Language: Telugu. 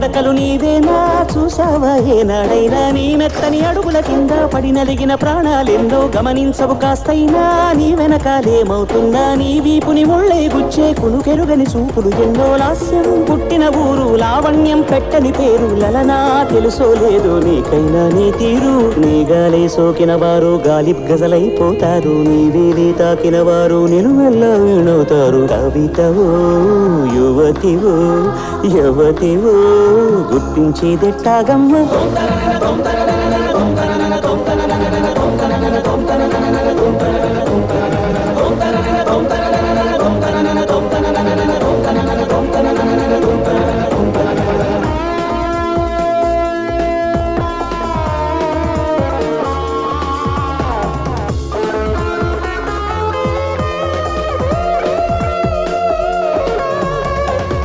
నడకలు నీవేనా చూసావా ఏనాడైనా నీ మెత్తని అడుగుల కింద పడి నలిగిన ప్రాణాలెందో గమనించవు కాస్తైనా నీ వెనకాలేమవుతున్నా నీ వీపుని ముళ్ళై గుచ్చే కునుకెరుగని చూపులు ఎన్నో లాస్యం పుట్టిన ఊరు లావణ్యం పెట్టని పేరు లలనా తెలుసో లేదో నీకైనా నీ తీరు నీ గాలి సోకిన వారు గాలి గజలైపోతారు నీ వేలి తాకిన వారు నిలువెల్లా వీణవుతారు కవితవో యువతివో యువతివో గుర్తించేదెట్టాగమ్మ